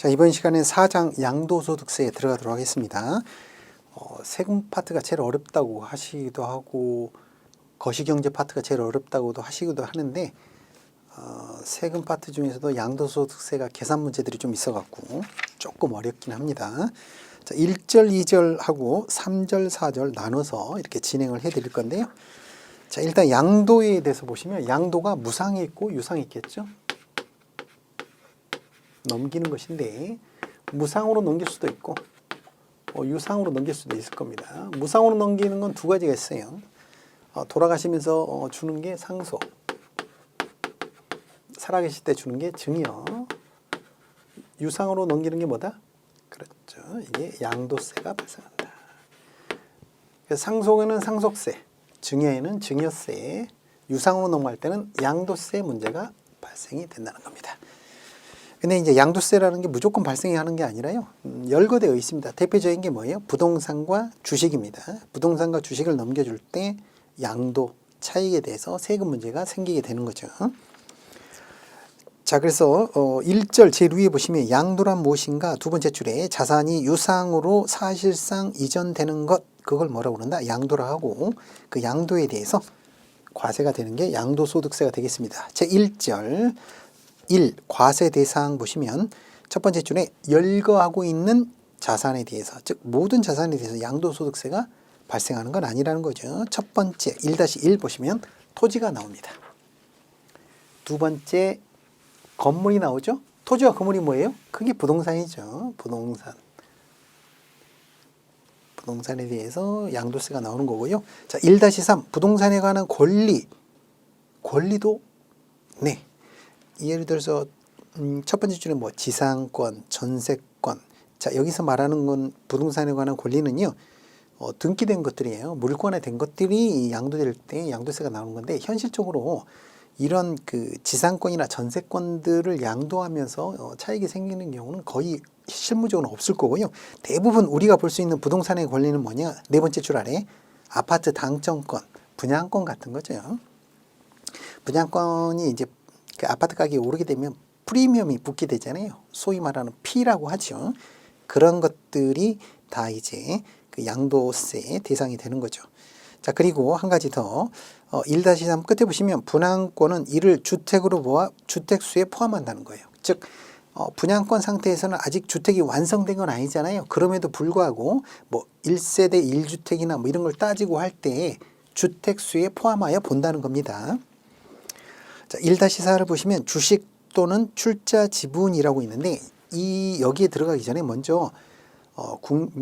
자, 이번 시간에 4장 양도소득세에 들어가도록 하겠습니다. 세금 파트가 제일 어렵다고 하시기도 하고 거시경제 파트가 제일 어렵다고도 하시기도 하는데 세금 파트 중에서도 양도소득세가 계산 문제들이 좀 있어갖고 조금 어렵긴 합니다. 자, 1절, 2절하고 3절, 4절 나눠서 이렇게 진행을 해드릴 건데요. 자, 일단 양도에 대해서 보시면 양도가 무상이 있고 유상이 있겠죠. 넘기는 것인데 무상으로 넘길 수도 있고 유상으로 넘길 수도 있을 겁니다. 무상으로 넘기는 건 두 가지가 있어요. 돌아가시면서 주는 게 상속, 살아계실 때 주는 게 증여, 유상으로 넘기는 게 뭐다? 그렇죠. 이게 양도세가 발생한다. 그래서 상속에는 상속세, 증여에는 증여세, 유상으로 넘어갈 때는 양도세 문제가 발생이 된다는 겁니다. 근데 이제 양도세라는 게 무조건 발생하는 게 아니라요. 열거되어 있습니다. 대표적인 게 뭐예요? 부동산과 주식입니다. 부동산과 주식을 넘겨줄 때 양도 차익에 대해서 세금 문제가 생기게 되는 거죠. 자, 그래서 1절 제일 위에 보시면 양도란 무엇인가? 두 번째 줄에 자산이 유상으로 사실상 이전되는 것, 그걸 뭐라고 그런다? 양도라 하고 그 양도에 대해서 과세가 되는 게 양도소득세가 되겠습니다. 제 1절 1. 과세 대상 보시면 첫 번째 줄에 열거하고 있는 자산에 대해서, 즉 모든 자산에 대해서 양도소득세가 발생하는 건 아니라는 거죠. 첫 번째 1-1 보시면 토지가 나옵니다. 두 번째 건물이 나오죠. 토지와 건물이 뭐예요? 그게 부동산이죠. 부동산에 대해서 양도세가 나오는 거고요. 자, 1-3 부동산에 관한 권리도 네. 예를 들어서 첫 번째 줄에 뭐 지상권, 전세권. 자, 여기서 말하는 건 부동산에 관한 권리는요. 등기된 것들이에요. 물권화된 것들이 양도될 때 양도세가 나오는 건데 현실적으로 이런 그 지상권이나 전세권들을 양도하면서 차익이 생기는 경우는 거의 실무적으로 없을 거고요. 대부분 우리가 볼 수 있는 부동산의 권리는 뭐냐? 네 번째 줄 아래 아파트 당첨권, 분양권 같은 거죠. 분양권이 이제 그 아파트 가격이 오르게 되면 프리미엄이 붙게 되잖아요. 소위 말하는 피라고 하죠. 그런 것들이 다 이제 그 양도세 대상이 되는 거죠. 자, 그리고 한 가지 더 1-3 끝에 보시면 분양권은 이를 주택으로 보아 주택수에 포함한다는 거예요. 즉 분양권 상태에서는 아직 주택이 완성된 건 아니잖아요. 그럼에도 불구하고 뭐 1세대 1주택이나 뭐 이런 걸 따지고 할 때 주택수에 포함하여 본다는 겁니다. 자, 1-4를 보시면 주식 또는 출자 지분이라고 있는데 여기에 들어가기 전에 먼저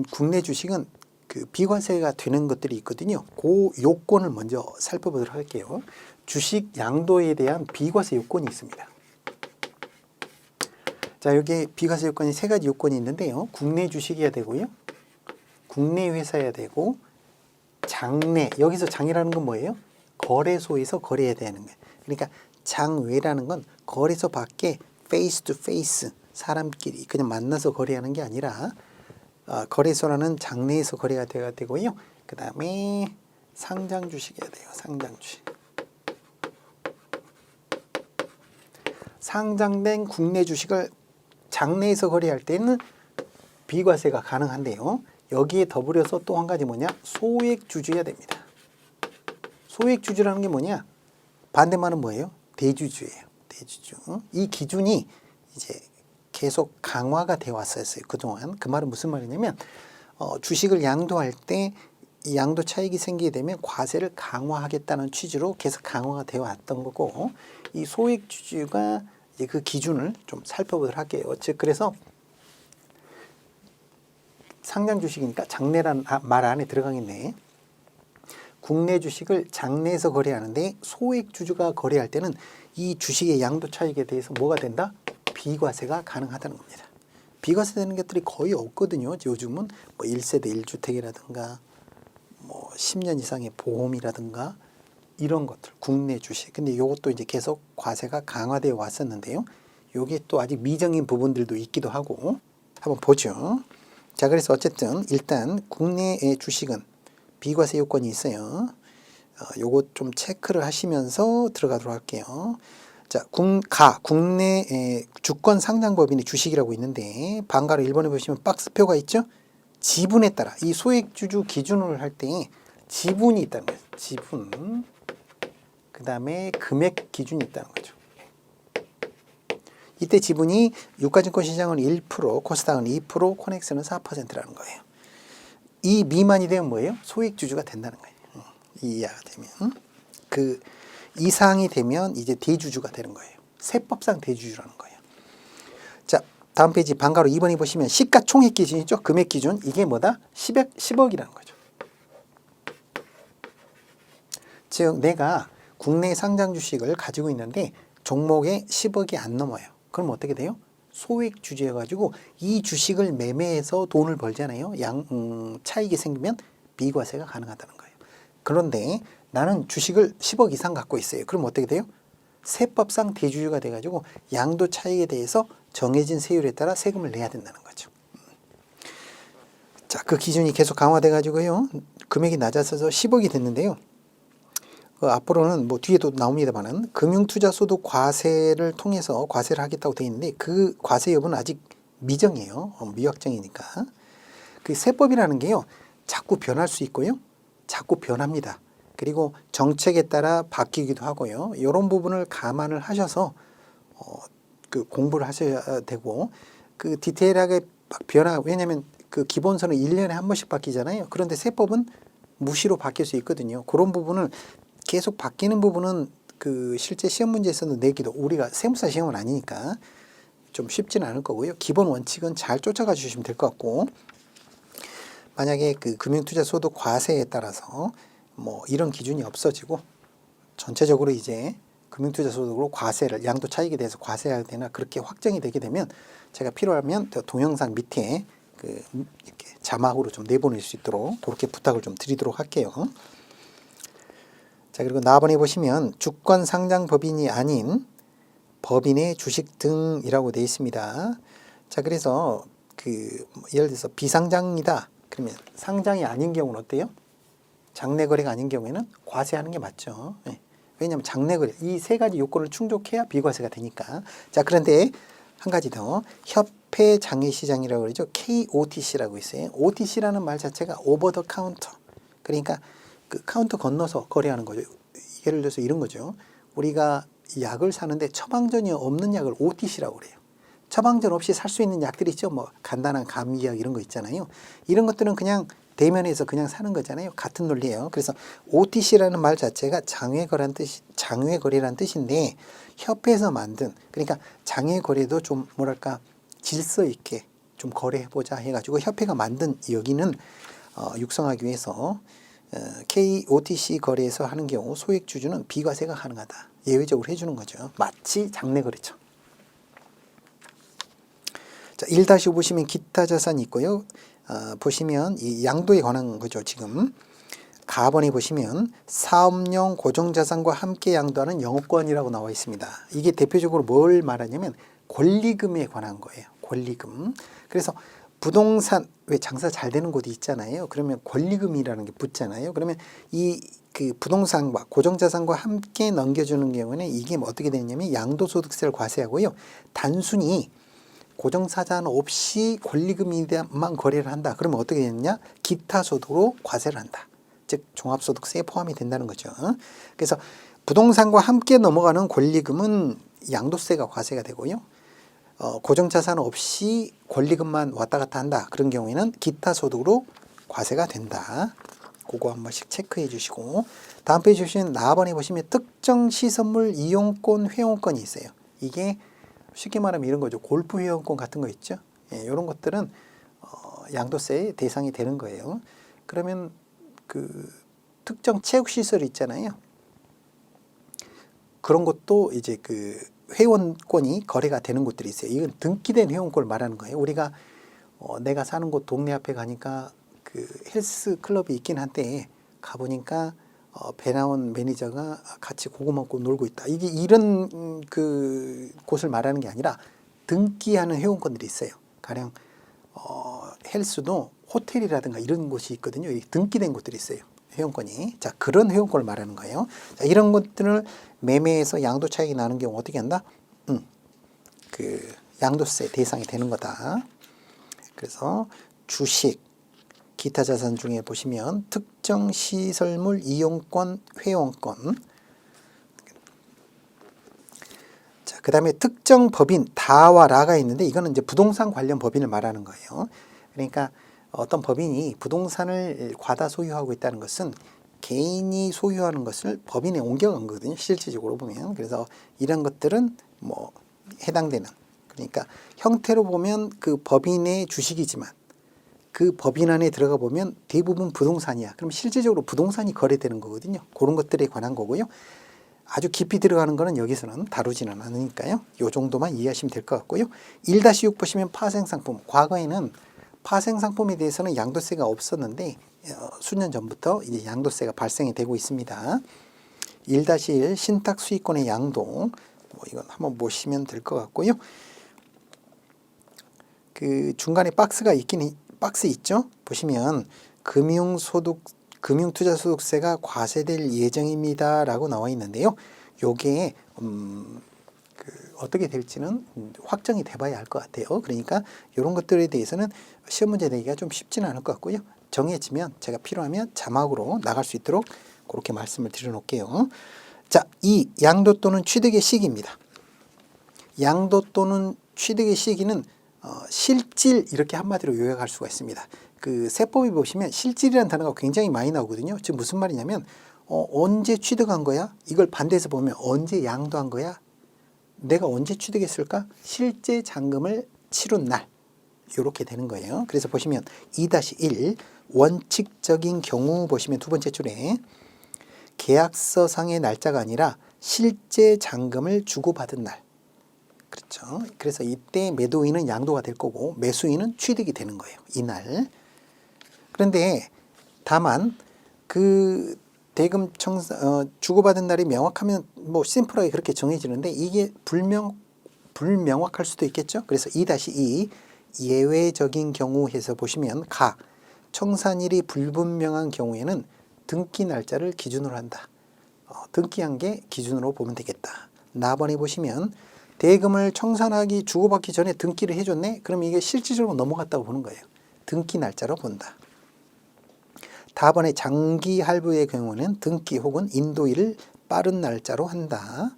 국내 주식은 그 비과세가 되는 것들이 있거든요. 그 요건을 먼저 살펴보도록 할게요. 주식 양도에 대한 비과세 요건이 있습니다. 자, 여기 비과세 요건이 세 가지 요건이 있는데요. 국내 주식이어야 되고요. 국내 회사여야 되고 장내, 여기서 장이라는 건 뭐예요? 거래소에서 거래해야 되는 거예요. 그러니까 장외라는 건 거래소 밖에 페이스 투 페이스 사람끼리 그냥 만나서 거래하는 게 아니라 거래소라는 장내에서 거래가 돼야 되고요. 그 다음에 상장 주식이어야 돼요. 상장 주식. 상장된 국내 주식을 장내에서 거래할 때는 비과세가 가능한데요. 여기에 더불어서 또 한 가지 뭐냐? 소액 주주여야 됩니다. 소액 주주라는 게 뭐냐? 반대말은 뭐예요? 대주주예요. 대주주. 이 기준이 이제 계속 강화가 되어 왔었어요. 그동안. 그 말은 무슨 말이냐면 주식을 양도할 때 이 양도 차익이 생기게 되면 과세를 강화하겠다는 취지로 계속 강화가 되어 왔던 거고 이 소액 주주가 이제 그 기준을 좀 살펴보도록 할게요. 즉 그래서 상장 주식이니까 장내라는 말 안에 들어가겠네. 국내 주식을 장내에서 거래하는데 소액 주주가 거래할 때는 이 주식의 양도 차익에 대해서 뭐가 된다? 비과세가 가능하다는 겁니다. 비과세 되는 것들이 거의 없거든요. 요즘은 뭐 1세대 1주택이라든가 뭐 10년 이상의 보험이라든가 이런 것들 국내 주식. 근데 이것도 이제 계속 과세가 강화되어 왔었는데요. 요게 또 아직 미정인 부분들도 있기도 하고 한번 보죠. 자, 그래서 어쨌든 일단 국내의 주식은 비과세 요건이 있어요. 요거 좀 체크를 하시면서 들어가도록 할게요. 자, 국내 주권 상장법인의 주식이라고 있는데 방가로 1번에 보시면 박스표가 있죠. 지분에 따라 이 소액주주 기준을 할 때 지분이 있다는 거예요. 지분. 그 다음에 금액 기준이 있다는 거죠. 이때 지분이 유가증권 시장은 1%, 코스닥은 2%, 코넥스는 4%라는 거예요. 이 미만이 되면 뭐예요? 소액주주가 된다는 거예요. 이 이하가 되면. 그 이상이 되면 이제 대주주가 되는 거예요. 세법상 대주주라는 거예요. 자, 다음 페이지 방가로 2번에 보시면 시가총액 기준이죠. 금액 기준. 이게 뭐다? 10억이라는 거죠. 즉 내가 국내 상장 주식을 가지고 있는데 종목에 10억이 안 넘어요. 그럼 어떻게 돼요? 소액 주주여가지고 이 주식을 매매해서 돈을 벌잖아요. 차익이 생기면 비과세가 가능하다는 거예요. 그런데 나는 주식을 10억 이상 갖고 있어요. 그럼 어떻게 돼요? 세법상 대주주가 돼가지고 양도 차익에 대해서 정해진 세율에 따라 세금을 내야 된다는 거죠. 자, 그 기준이 계속 강화돼가지고요. 금액이 낮아져서 10억이 됐는데요. 앞으로는 뭐 뒤에도 나옵니다만은 금융투자소득 과세를 통해서 과세를 하겠다고 되어 있는데 그 과세 여부는 아직 미정이에요. 미확정이니까. 그 세법이라는 게요. 자꾸 변할 수 있고요. 자꾸 변합니다. 그리고 정책에 따라 바뀌기도 하고요. 이런 부분을 감안을 하셔서 그 공부를 하셔야 되고 그 디테일하게 왜냐하면 그 기본서는 1년에 한 번씩 바뀌잖아요. 그런데 세법은 무시로 바뀔 수 있거든요. 그런 부분을 계속 바뀌는 부분은 그 실제 시험 문제에서는 내기도 우리가 세무사 시험은 아니니까 좀 쉽지는 않을 거고요. 기본 원칙은 잘 쫓아가 주시면 될 것 같고 만약에 그 금융투자소득 과세에 따라서 뭐 이런 기준이 없어지고 전체적으로 이제 금융투자소득으로 과세를 양도 차익에 대해서 과세해야 되나 그렇게 확정이 되게 되면 제가 필요하면 동영상 밑에 그 이렇게 자막으로 좀 내보낼 수 있도록 그렇게 부탁을 좀 드리도록 할게요. 자, 그리고 나번에 보시면 주권 상장 법인이 아닌 법인의 주식 등이라고 되어 있습니다. 자, 그래서 그 예를 들어서 비상장이다. 그러면 상장이 아닌 경우는 어때요? 장내 거래가 아닌 경우에는 과세하는 게 맞죠. 네. 왜냐하면 장내 거래 이 세 가지 요건을 충족해야 비과세가 되니까. 자, 그런데 한 가지 더 협회 장외시장이라고 그러죠. KOTC라고 있어요. OTC라는 말 자체가 오버 더 카운터. 그러니까 그 카운터 건너서 거래하는 거죠. 예를 들어서 이런 거죠. 우리가 약을 사는데 처방전이 없는 약을 OTC라고 그래요. 처방전 없이 살 수 있는 약들이 있죠. 뭐 간단한 감기약 이런 거 있잖아요. 이런 것들은 그냥 대면에서 그냥 사는 거잖아요. 같은 논리예요. 그래서 OTC라는 말 자체가 장외거래란 뜻인데 협회에서 만든 그러니까 장외거래도 좀 뭐랄까 질서 있게 좀 거래해보자 해가지고 협회가 만든 여기는 육성하기 위해서 KOTC 거래에서 하는 경우 소액주주는 비과세가 가능하다. 예외적으로 해주는 거죠. 마치 장내거래처럼. 자, 1-5 보시면 기타 자산이 있고요. 보시면 이 양도에 관한 거죠. 지금 가번에 보시면 사업용 고정자산과 함께 양도하는 영업권이라고 나와 있습니다. 이게 대표적으로 뭘 말하냐면 권리금에 관한 거예요. 권리금. 그래서 부동산 왜 장사 잘 되는 곳이 있잖아요. 그러면 권리금이라는 게 붙잖아요. 그러면 이 그 부동산과 고정자산과 함께 넘겨주는 경우는 이게 어떻게 되냐면 양도소득세를 과세하고요. 단순히 고정자산 없이 권리금만 거래를 한다. 그러면 어떻게 되느냐? 기타 소득으로 과세를 한다. 즉 종합소득세에 포함이 된다는 거죠. 그래서 부동산과 함께 넘어가는 권리금은 양도세가 과세가 되고요. 고정자산 없이 권리금만 왔다 갔다 한다. 그런 경우에는 기타 소득으로 과세가 된다. 그거 한 번씩 체크해 주시고 다음 페이지 보시면 나번에 보시면 특정 시설물 이용권 회원권이 있어요. 이게 쉽게 말하면 이런 거죠. 골프 회원권 같은 거 있죠. 예, 이런 것들은 양도세의 대상이 되는 거예요. 그러면 그 특정 체육시설 있잖아요. 그런 것도 이제 그 회원권이 거래가 되는 곳들이 있어요. 이건 등기된 회원권을 말하는 거예요. 우리가 내가 사는 곳 동네 앞에 가니까 그 헬스 클럽이 있긴 한데 가보니까 배 나온 매니저가 같이 고구 먹고 놀고 있다. 이게 이런 그 곳을 말하는 게 아니라 등기하는 회원권들이 있어요. 가령 헬스도 호텔이라든가 이런 곳이 있거든요. 등기된 곳들이 있어요. 회원권이. 자, 그런 회원권을 말하는 거예요. 자, 이런 것들을 매매에서 양도 차익이 나는 경우 어떻게 한다? 그 양도세 대상이 되는 거다. 그래서 주식, 기타 자산 중에 보시면 특정 시설물 이용권, 회원권. 자, 그 다음에 특정 법인 다와 라가 있는데 이거는 이제 부동산 관련 법인을 말하는 거예요. 그러니까 어떤 법인이 부동산을 과다 소유하고 있다는 것은 개인이 소유하는 것을 법인에 옮겨간 거거든요. 실질적으로 보면. 그래서 이런 것들은 뭐 해당되는, 그러니까 형태로 보면 그 법인의 주식이지만 그 법인 안에 들어가 보면 대부분 부동산이야. 그럼 실질적으로 부동산이 거래되는 거거든요. 그런 것들에 관한 거고요. 아주 깊이 들어가는 거는 여기서는 다루지는 않으니까요. 요 정도만 이해하시면 될 것 같고요. 1-6 보시면 파생상품. 과거에는 파생상품에 대해서는 양도세가 없었는데 수년 전부터 이제 양도세가 발생이 되고 있습니다. 1-1 신탁 수익권의 양도. 뭐 이건 한번 보시면 될 것 같고요. 그 중간에 박스 있죠? 보시면 금융투자소득세가 과세될 예정입니다라고 나와 있는데요. 요게 어떻게 될지는 확정이 돼봐야 알 것 같아요. 그러니까 이런 것들에 대해서는 시험 문제 내기가 좀 쉽지는 않을 것 같고요. 정해지면 제가 필요하면 자막으로 나갈 수 있도록 그렇게 말씀을 드려놓을게요. 자, 이 양도 또는 취득의 시기입니다. 양도 또는 취득의 시기는 실질 이렇게 한마디로 요약할 수가 있습니다. 그 세법에 보시면 실질이라는 단어가 굉장히 많이 나오거든요. 지금 무슨 말이냐면 언제 취득한 거야? 이걸 반대해서 보면 언제 양도한 거야? 내가 언제 취득했을까? 실제 잔금을 치룬 날. 이렇게 되는 거예요. 그래서 보시면 2-1 원칙적인 경우 보시면 두 번째 줄에 계약서상의 날짜가 아니라 실제 잔금을 주고받은 날. 그렇죠. 그래서 이때 매도인은 양도가 될 거고 매수인은 취득이 되는 거예요. 이날. 그런데 다만 그 대금 주고받은 날이 명확하면 뭐 심플하게 그렇게 정해지는데 이게 불명확할 수도 있겠죠. 그래서 2-2 예외적인 경우 해서 보시면 청산일이 불분명한 경우에는 등기 날짜를 기준으로 한다. 등기한 게 기준으로 보면 되겠다. 나번에 보시면 대금을 청산하기 주고받기 전에 등기를 해줬네. 그럼 이게 실질적으로 넘어갔다고 보는 거예요. 등기 날짜로 본다. 다번에 장기 할부의 경우는 등기 혹은 인도일을 빠른 날짜로 한다.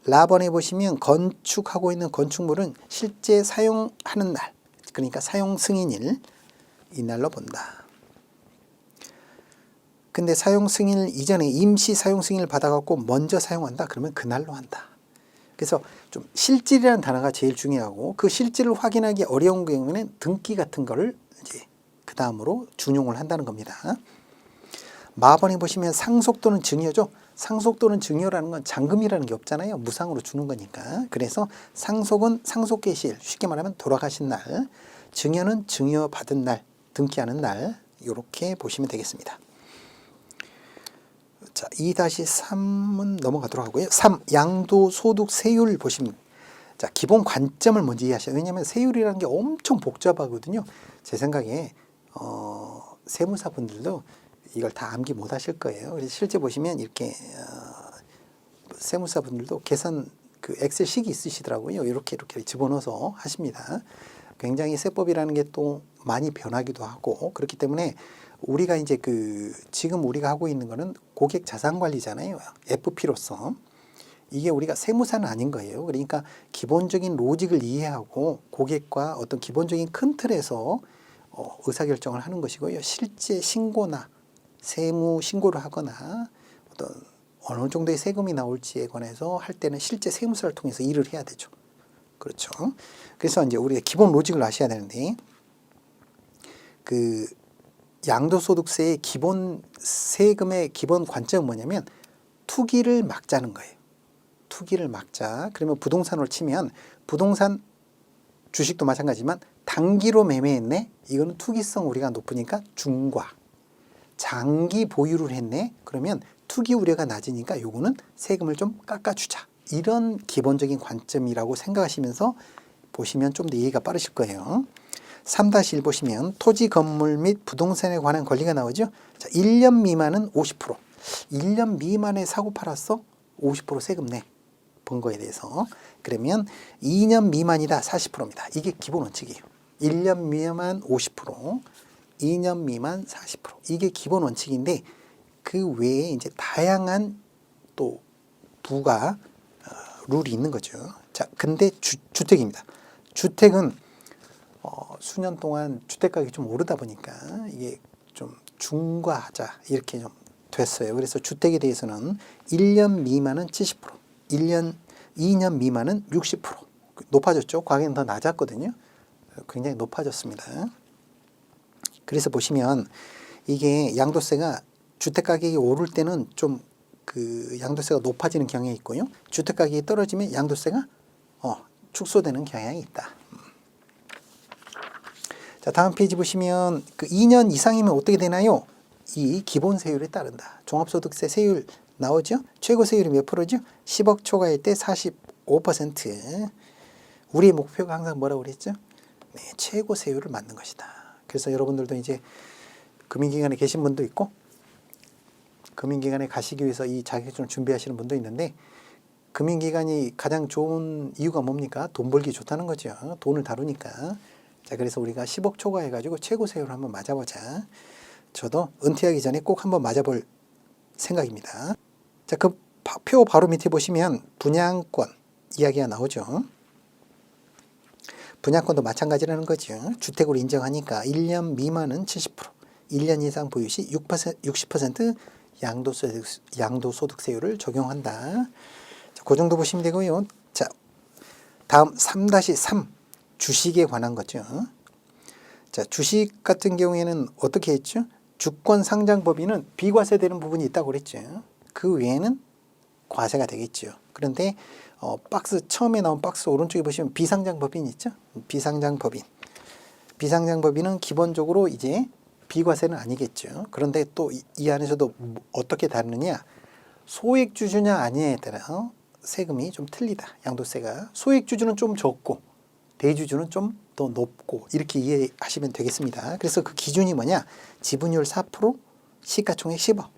라번에 보시면 건축하고 있는 건축물은 실제 사용하는 날, 그러니까 사용 승인일, 이날로 본다. 근데 사용 승인을 이전에 임시 사용 승인을 받아갖고 먼저 사용한다. 그러면 그날로 한다. 그래서 좀 실질이라는 단어가 제일 중요하고 그 실질을 확인하기 어려운 경우에는 등기 같은 거를 이제 그 다음으로 준용을 한다는 겁니다. 마번에 보시면 상속 또는 증여죠. 상속 또는 증여라는 건 잔금이라는 게 없잖아요. 무상으로 주는 거니까. 그래서 상속은 상속 개시일, 쉽게 말하면 돌아가신 날, 증여는 증여 받은 날, 등기하는 날, 이렇게 보시면 되겠습니다. 자, 2-3은 넘어가도록 하고요. 3. 양도소득세율 보시면, 자, 기본 관점을 먼저 이해하셔야 돼요. 왜냐하면 세율이라는 게 엄청 복잡하거든요. 제 생각에 세무사분들도 이걸 다 암기 못 하실 거예요. 그래서 실제 보시면 이렇게 세무사분들도 계산 그 엑셀식이 있으시더라고요. 이렇게 집어넣어서 하십니다. 굉장히 세법이라는 게 또 많이 변하기도 하고 그렇기 때문에 우리가 이제 지금 우리가 하고 있는 거는 고객 자산 관리잖아요. FP로서. 이게 우리가 세무사는 아닌 거예요. 그러니까 기본적인 로직을 이해하고 고객과 어떤 기본적인 큰 틀에서 의사결정을 하는 것이고요. 실제 신고나 세무 신고를 하거나 어떤 어느 정도의 세금이 나올지에 관해서 할 때는 실제 세무사를 통해서 일을 해야 되죠. 그렇죠. 그래서 이제 우리가 기본 로직을 아셔야 되는데 그 양도소득세의 기본 세금의 기본 관점은 뭐냐면 투기를 막자는 거예요. 투기를 막자. 그러면 부동산으로 치면 부동산 주식도 마찬가지지만 단기로 매매했네. 이거는 투기성 우려가 높으니까 중과. 장기 보유를 했네. 그러면 투기 우려가 낮으니까 요거는 세금을 좀 깎아주자. 이런 기본적인 관점이라고 생각하시면서 보시면 좀 더 이해가 빠르실 거예요. 3-1 보시면 토지 건물 및 부동산에 관한 권리가 나오죠. 자, 1년 미만은 50%. 1년 미만에 사고 팔았어? 50% 세금 내. 본 거에 대해서. 그러면 2년 미만이다 40%입니다. 이게 기본 원칙이에요. 1년 미만 50%, 2년 미만 40%. 이게 기본 원칙인데 그 외에 이제 다양한 또 부가 룰이 있는 거죠. 자, 근데 주택입니다. 주택은 수년 동안 주택 가격이 좀 오르다 보니까 이게 좀 중과하자 이렇게 좀 됐어요. 그래서 주택에 대해서는 1년 미만은 70%, 2년 미만은 60% 높아졌죠. 과거에는 더 낮았거든요. 굉장히 높아졌습니다. 그래서 보시면 이게 양도세가 주택 가격이 오를 때는 좀 그 양도세가 높아지는 경향이 있고요. 주택 가격이 떨어지면 양도세가 축소되는 경향이 있다. 자, 다음 페이지 보시면 그 2년 이상이면 어떻게 되나요? 이 기본 세율에 따른다. 종합소득세 세율 나오죠? 최고 세율이 몇 프로죠? 10억 초과일 때 45%. 우리의 목표가 항상 뭐라고 그랬죠? 네, 최고 세율을 맞는 것이다. 그래서 여러분들도 이제 금융기관에 계신 분도 있고 금융기관에 가시기 위해서 이 자격증을 준비하시는 분도 있는데 금융기관이 가장 좋은 이유가 뭡니까? 돈 벌기 좋다는 거죠. 돈을 다루니까. 자, 그래서 우리가 10억 초과해가지고 최고 세율을 한번 맞아보자. 저도 은퇴하기 전에 꼭 한번 맞아볼 생각입니다. 자, 그 표 바로 밑에 보시면 분양권 이야기가 나오죠. 분양권도 마찬가지라는 거죠. 주택으로 인정하니까 1년 미만은 70%, 1년 이상 보유 시 60% 양도소득세율을 적용한다. 자, 그 정도 보시면 되고요. 자, 다음 3-3 주식에 관한 거죠. 자, 주식 같은 경우에는 어떻게 했죠? 주권 상장 법인은 비과세되는 부분이 있다고 그랬죠. 그 외에는 과세가 되겠죠. 그런데 박스 처음에 나온 박스 오른쪽에 보시면 비상장 법인 있죠? 비상장 법인. 비상장 법인은 기본적으로 이제 비과세는 아니겠죠. 그런데 또 이 안에서도 어떻게 다르느냐? 소액주주냐 아니냐에 따라 세금이 좀 틀리다. 양도세가. 소액주주는 좀 적고 대주주는 좀 더 높고 이렇게 이해하시면 되겠습니다. 그래서 그 기준이 뭐냐? 지분율 4%, 시가총액 10억.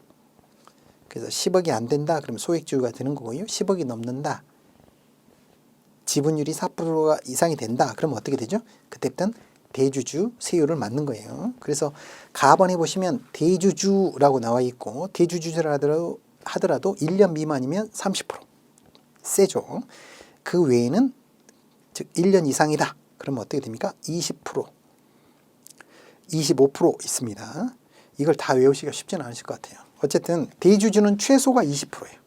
그래서 10억이 안 된다. 그러면 소액주주가 되는 거고요. 10억이 넘는다. 지분율이 4% 이상이 된다. 그러면 어떻게 되죠? 그때부터는 대주주 세율을 맞는 거예요. 그래서 가번에 보시면 대주주라고 나와 있고 대주주라 하더라도 1년 미만이면 30% 세죠. 그 외에는 즉 1년 이상이다. 그러면 어떻게 됩니까? 20%, 25% 있습니다. 이걸 다 외우시기가 쉽지는 않으실 것 같아요. 어쨌든 대주주는 최소가 20%예요.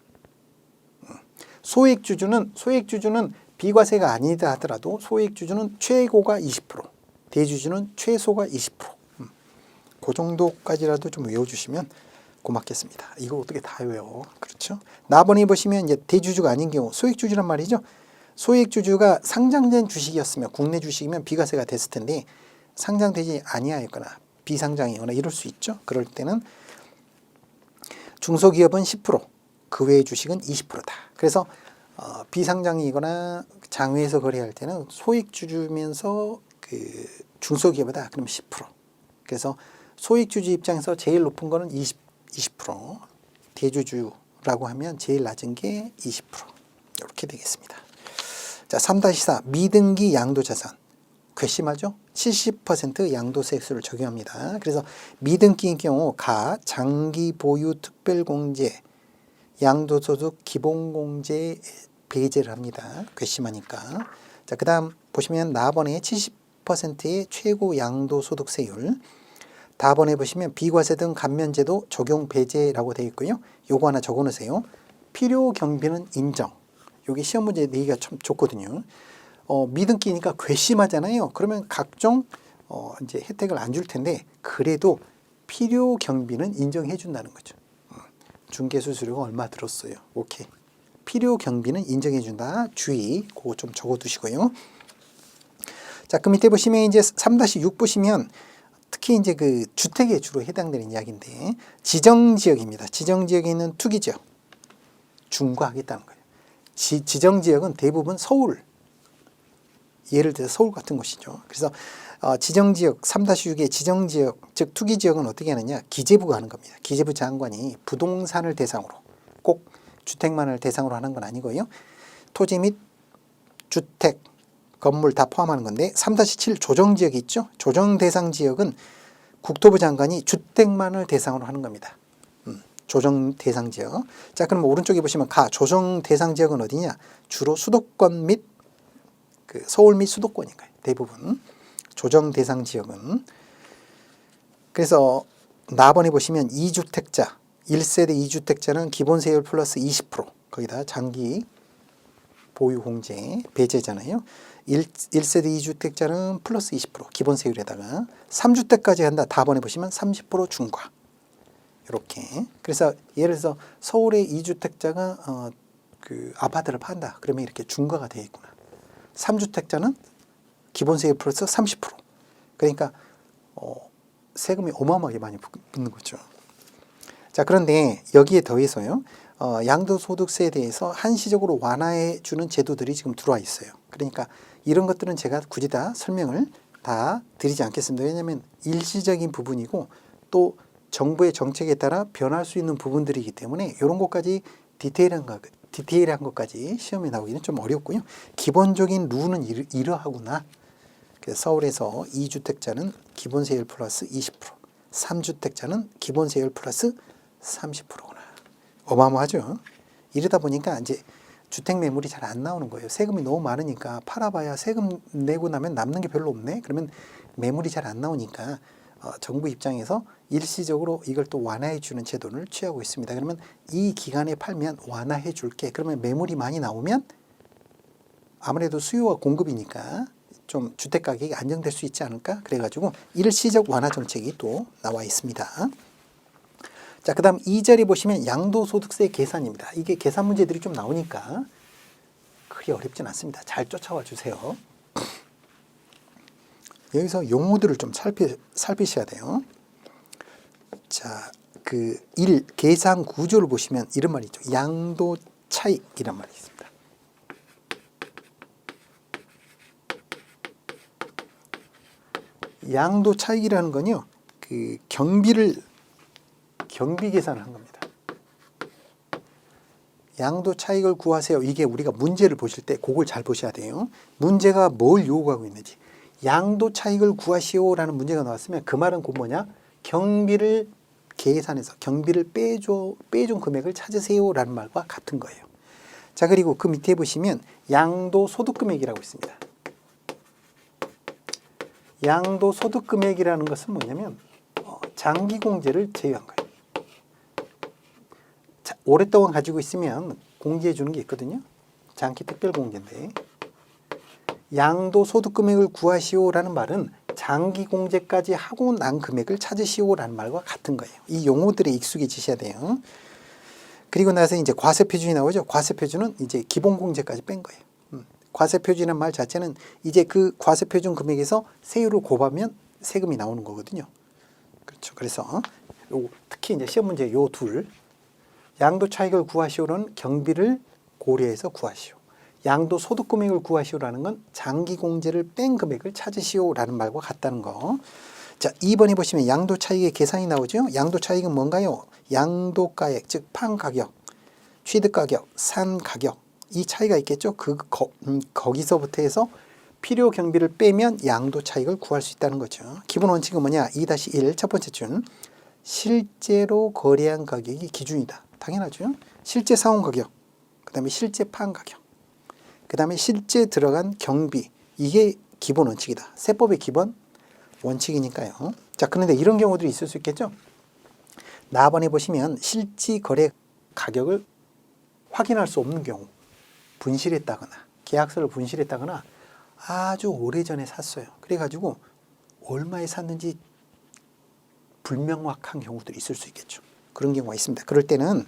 소액주주는 비과세가 아니다 하더라도 소액주주는 최고가 20%, 대주주는 최소가 20%. 그 정도까지라도 좀 외워주시면 고맙겠습니다. 이거 어떻게 다 외워? 그렇죠? 나번에 보시면 이제 대주주가 아닌 경우 소액주주란 말이죠. 소액주주가 상장된 주식이었으면 국내 주식이면 비과세가 됐을 텐데 상장되지 아니하였거나 비상장이거나 이럴 수 있죠. 그럴 때는 중소기업은 10%, 그 외의 주식은 20%다. 그래서 비상장이거나 장외에서 거래할 때는 소액주주면서 그 중소기업이다. 그럼 10%. 그래서 소액주주 입장에서 제일 높은 거는 20%, 대주주라고 하면 제일 낮은 게 20%. 이렇게 되겠습니다. 자, 3-4 미등기 양도자산. 괘씸하죠? 70% 양도세율을 적용합니다. 그래서 미등기인 경우 장기 보유 특별공제, 양도소득 기본공제 배제를 합니다. 괘씸하니까. 자, 그 다음 보시면 나번에 70%의 최고 양도소득세율. 다번에 보시면 비과세 등 감면제도 적용 배제라고 되어 있고요. 요거 하나 적어 놓으세요. 필요 경비는 인정. 여기 시험 문제 내기가 참 좋거든요. 미등기니까 괘씸하잖아요. 그러면 각종 이제 혜택을 안 줄 텐데 그래도 필요 경비는 인정해 준다는 거죠. 중개수수료가 얼마 들었어요. 오케이. 필요 경비는 인정해 준다. 주의. 그거 좀 적어 두시고요. 자, 그 밑에 보시면 이제 3-6 보시면 특히 이제 그 주택에 주로 해당되는 이야기인데 지정지역입니다. 지정지역에 있는 투기지역 중과하겠다는 거예요. 지정지역은 대부분 서울, 예를 들어 서울 같은 곳이죠. 그래서 지정지역 3-6의 지정지역, 즉 투기지역은 어떻게 하느냐, 기재부가 하는 겁니다. 기재부 장관이 부동산을 대상으로, 꼭 주택만을 대상으로 하는 건 아니고요. 토지 및 주택, 건물 다 포함하는 건데 3-7 조정지역이 있죠. 조정 대상 지역은 국토부 장관이 주택만을 대상으로 하는 겁니다. 조정 대상 지역. 자, 그럼 오른쪽에 보시면 조정 대상 지역은 어디냐? 주로 수도권 및 서울 및 수도권인 거예요. 대부분. 조정 대상 지역은. 그래서 나번에 보시면 2주택자, 1세대 2주택자는 기본 세율 플러스 20%. 거기다 장기 보유 공제 배제잖아요. 1세대 2주택자는 플러스 20% 기본 세율에다가 3주택까지 한다. 다번에 보시면 30% 중과. 이렇게. 그래서 예를 들어서 서울의 2주택자가 아파트를 판다. 그러면 이렇게 중과가 되어 있구나. 3주택자는 기본 세율 플러스 30%. 그러니까 세금이 어마어마하게 많이 붙는 거죠. 자, 그런데 여기에 더해서요. 양도소득세에 대해서 한시적으로 완화해 주는 제도들이 지금 들어와 있어요. 그러니까 이런 것들은 제가 굳이 다 설명을 다 드리지 않겠습니다. 왜냐하면 일시적인 부분이고 또 정부의 정책에 따라 변할 수 있는 부분들이기 때문에 이런 것까지 디테일한 것까지 시험에 나오기는 좀 어렵고요. 기본적인 룰은 이러하구나. 그래서 서울에서 2주택자는 기본세율 플러스 20%, 3주택자는 기본세율 플러스 30%구나. 어마어마하죠. 이러다 보니까 이제 주택 매물이 잘 안 나오는 거예요. 세금이 너무 많으니까 팔아봐야 세금 내고 나면 남는 게 별로 없네. 그러면 매물이 잘 안 나오니까 정부 입장에서 일시적으로 이걸 또 완화해 주는 제도를 취하고 있습니다. 그러면 이 기간에 팔면 완화해 줄게. 그러면 매물이 많이 나오면 아무래도 수요와 공급이니까 좀 주택 가격이 안정될 수 있지 않을까? 그래가지고 일시적 완화 정책이 또 나와 있습니다. 자, 그 다음 2절에 보시면 양도소득세 계산입니다. 이게 계산 문제들이 좀 나오니까 그리 어렵진 않습니다. 잘 쫓아와 주세요. 여기서 용어들을 좀 살피셔야 돼요. 자, 1 계산 구조를 보시면 이런 말이 있죠. 양도 차익이란 말이 있습니다. 양도 차익이라는 건요. 경비 계산을 한 겁니다. 양도 차익을 구하세요. 이게 우리가 문제를 보실 때 그걸 잘 보셔야 돼요. 문제가 뭘 요구하고 있는지. 양도 차익을 구하시오라는 문제가 나왔으면 그 말은 곧 뭐냐? 경비를 계산해서 경비를 빼준 금액을 찾으세요라는 말과 같은 거예요. 자, 그리고 그 밑에 보시면 양도소득금액이라고 있습니다. 양도소득금액이라는 것은 뭐냐면 장기공제를 제외한 거예요. 자, 오랫동안 가지고 있으면 공제해 주는 게 있거든요. 장기 특별공제인데 양도소득금액을 구하시오라는 말은 장기공제까지 하고 난 금액을 찾으시오라는 말과 같은 거예요. 이 용어들에 익숙해지셔야 돼요. 그리고 나서 이제 과세표준이 나오죠. 과세표준은 이제 기본공제까지 뺀 거예요. 과세표준이라는 말 자체는 이제 그 과세표준 금액에서 세율을 곱하면 세금이 나오는 거거든요. 그렇죠. 그래서 특히 이제 시험 문제 요 둘. 양도 차익을 구하시오는 경비를 고려해서 구하시오. 양도 소득 금액을 구하시오라는 건 장기 공제를 뺀 금액을 찾으시오라는 말과 같다는 거. 자, 2번에 보시면 양도 차익의 계산이 나오죠. 양도 차익은 뭔가요? 양도가액, 즉 판 가격, 취득 가격, 산 가격. 이 차이가 있겠죠. 거기서부터 해서 필요 경비를 빼면 양도 차익을 구할 수 있다는 거죠. 기본 원칙은 뭐냐? 2-1 첫 번째 줄. 실제로 거래한 가격이 기준이다. 당연하죠. 실제 사온 가격, 그 다음에 실제 판 가격, 그 다음에 실제 들어간 경비. 이게 기본 원칙이다. 세법의 기본 원칙이니까요. 자, 그런데 이런 경우들이 있을 수 있겠죠. 나번에 보시면 실지 거래 가격을 확인할 수 없는 경우, 분실했다거나 계약서를 분실했다거나 아주 오래전에 샀어요. 그래가지고 얼마에 샀는지 불명확한 경우들이 있을 수 있겠죠. 그런 경우가 있습니다. 그럴 때는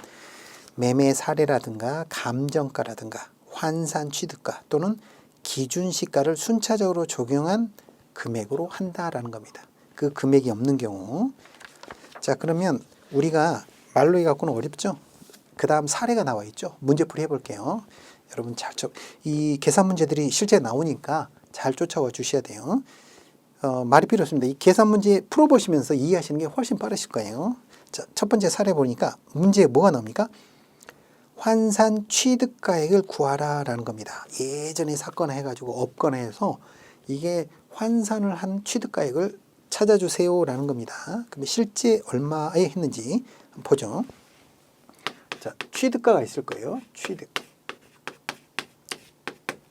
매매 사례라든가 감정가라든가 환산 취득가 또는 기준시가를 순차적으로 적용한 금액으로 한다라는 겁니다. 그 금액이 없는 경우. 자, 그러면 우리가 말로 해갖고는 어렵죠. 그 다음 사례가 나와 있죠. 문제풀이 해볼게요. 여러분 이 계산 문제들이 실제 나오니까 잘 쫓아와 주셔야 돼요. 말이 필요 없습니다. 이 계산 문제 풀어보시면서 이해하시는 게 훨씬 빠르실 거예요. 자, 첫 번째 사례 보니까 문제에 뭐가 나옵니까? 환산 취득가액을 구하라 라는 겁니다. 예전에 사건 해가지고 없거나 해서 이게 환산을 한 취득가액을 찾아주세요 라는 겁니다. 그럼 실제 얼마에 했는지 한번 보죠. 자, 취득가가 있을 거예요. 취득.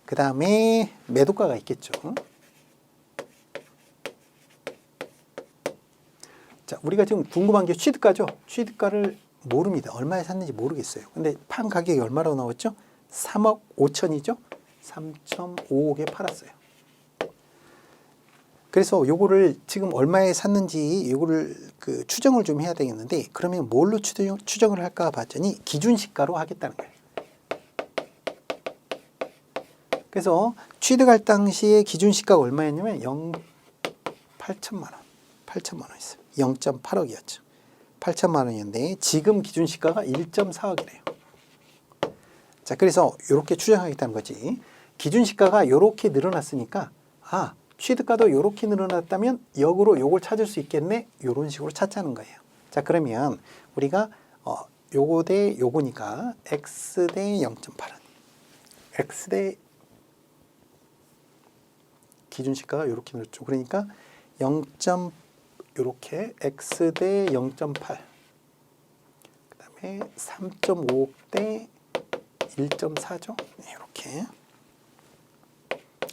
그 다음에 매도가가 있겠죠. 자, 우리가 지금 궁금한 게 취득가죠. 취득가를 모릅니다. 얼마에 샀는지 모르겠어요. 근데 판 가격이 얼마라고 나왔죠? 3억 5천이죠? 3.5억에 팔았어요. 그래서 요거를 지금 얼마에 샀는지 요거를 그 추정을 좀 해야 되겠는데, 그러면 뭘로 추정을 할까 봤더니 기준시가로 하겠다는 거예요. 그래서 취득할 당시에 기준시가가 얼마였냐면 8천만 원. 8천만 원 있어요. 0.8억이었죠. 8천만 원이었는데 지금 기준시가가 1.4억이래요. 자, 그래서 이렇게 추정하겠다는 거지. 기준시가가 이렇게 늘어났으니까 취득가도 이렇게 늘어났다면 역으로 요걸 찾을 수 있겠네. 이런 식으로 찾자는 거예요. 자, 그러면 우리가 요거 대 요거니까 x 대 0.8은 x 대 기준시가가 이렇게 늘었죠. 그러니까 0. 이렇게 x 대 0.8, 그 다음에 3.5억 대 1.4죠. 이렇게.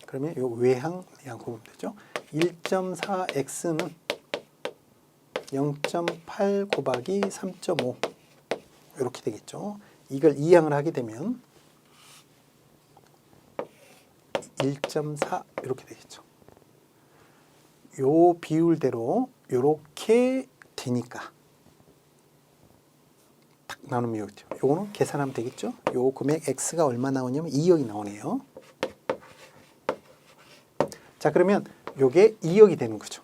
그러면 요 외항 보면 되죠. 1.4x는 0.8 곱하기 3.5 이렇게 되겠죠. 이걸 이항을 하게 되면 1.4 이렇게 되겠죠. 요 비율대로 이렇게 되니까 딱 나누면 이거죠. 요거는 계산하면 되겠죠. 요 금액 x가 얼마 나오냐면 2억이 나오네요. 자, 그러면 요게 2억이 되는 거죠.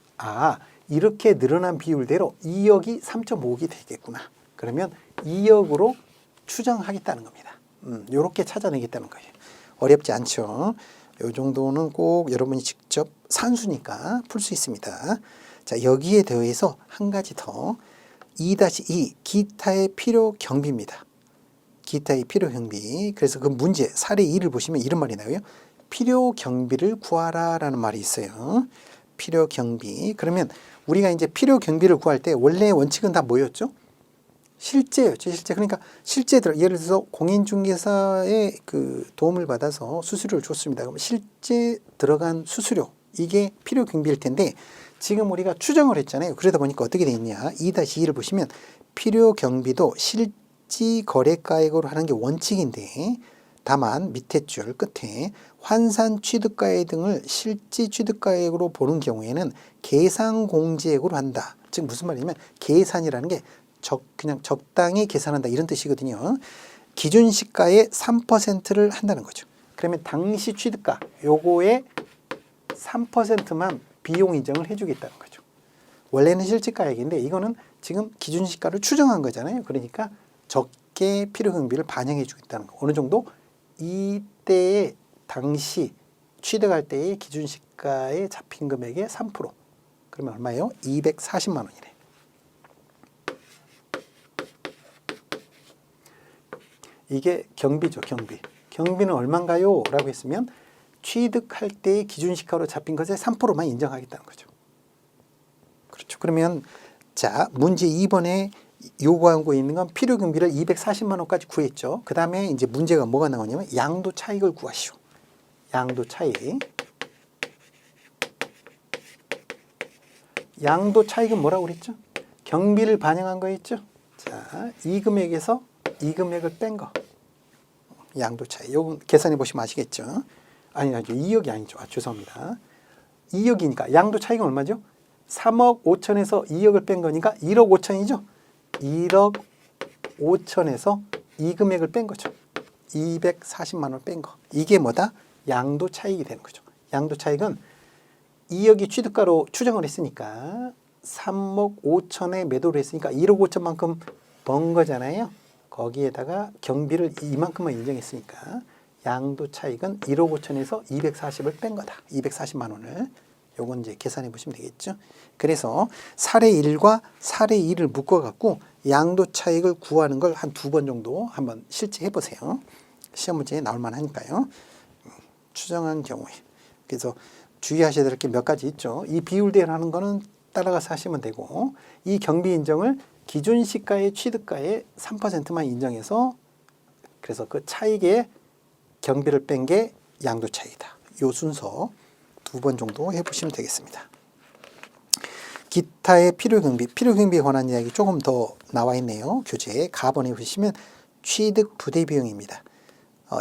이렇게 늘어난 비율대로 2억이 3.5억이 되겠구나. 그러면 2억으로 추정하겠다는 겁니다. 요렇게 찾아내겠다는 거예요. 어렵지 않죠. 요 정도는 꼭 여러분이 직접 산수니까 풀 수 있습니다. 자, 여기에 더해서 한 가지 더 2-2 기타의 필요 경비입니다. 기타의 필요 경비. 그래서 그 문제 사례 2를 보시면 이런 말이 나와요. 필요 경비를 구하라 라는 말이 있어요. 필요 경비. 그러면 우리가 이제 필요 경비를 구할 때 원래 원칙은 다 뭐였죠? 실제였죠. 실제. 그러니까 실제 예를 들어서 공인중개사의 그 도움을 받아서 수수료를 줬습니다. 그럼 실제 들어간 수수료 이게 필요 경비일 텐데 지금 우리가 추정을 했잖아요. 그러다 보니까 어떻게 돼 있냐? 2-2를 보시면 필요 경비도 실지 거래가액으로 하는 게 원칙인데 다만 밑에 줄 끝에 환산 취득가액 등을 실지 취득가액으로 보는 경우에는 계산 공제액으로 한다. 즉 무슨 말이냐면 계산이라는 게 그냥 적당히 계산한다 이런 뜻이거든요. 기준시가의 3%를 한다는 거죠. 그러면 당시 취득가 요거의 3%만 비용 인정을 해주겠다는 거죠. 원래는 실질가액인데 이거는 지금 기준시가를 추정한 거잖아요. 그러니까 적게 필요경비를 반영해 주겠다는 거. 어느 정도 이때의 당시 취득할 때의 기준시가에 잡힌 금액의 3%. 그러면 얼마예요? 240만 원이래. 이게 경비죠, 경비. 경비는 얼마인가요? 라고 했으면 취득할 때의 기준시가로 잡힌 것의 3%만 인정하겠다는 거죠. 그렇죠. 그러면 자, 문제 2번에 요구하고 있는 건 필요 경비를 240만 원까지 구했죠. 그 다음에 이제 문제가 뭐가 나오냐면 양도 차익을 구하시오. 양도 차익. 양도 차익은 뭐라고 그랬죠? 경비를 반영한 거였죠. 자, 이 금액에서 이 금액을 뺀 거. 양도 차익. 요거 계산해 보시면 아시겠죠? 아니죠. 2억이 아니죠. 죄송합니다. 2억이니까 양도 차익은 얼마죠? 3억 5천에서 2억을 뺀 거니까 1억 5천이죠. 1억 5천에서 이 금액을 뺀 거죠. 240만 원을 뺀 거. 이게 뭐다? 양도 차익이 되는 거죠. 양도 차익은 2억이 취득가로 추정을 했으니까 3억 5천에 매도를 했으니까 1억 5천만큼 번 거잖아요. 거기에다가 경비를 이만큼만 인정했으니까 양도 차익은 1억 5천에서 240을 뺀 거다. 240만 원을. 요건 이제 계산해 보시면 되겠죠. 그래서 사례 1과 사례 2를 묶어 갖고 양도 차익을 구하는 걸 한 2번 정도 한번 실제 해 보세요. 시험 문제에 나올 만하니까요. 추정한 경우에. 그래서 주의하셔야 될 게 몇 가지 있죠. 이 비율대라는 거는 따라가서 하시면 되고, 이 경비 인정을 기준 시가의 취득가의 3%만 인정해서, 그래서 그 차익의 경비를 뺀 게 양도 차익이다. 요 순서 2번 정도 해보시면 되겠습니다. 기타의 필요경비, 필요경비에 관한 이야기 조금 더 나와 있네요. 교재에 가번에 보시면 취득 부대 비용입니다.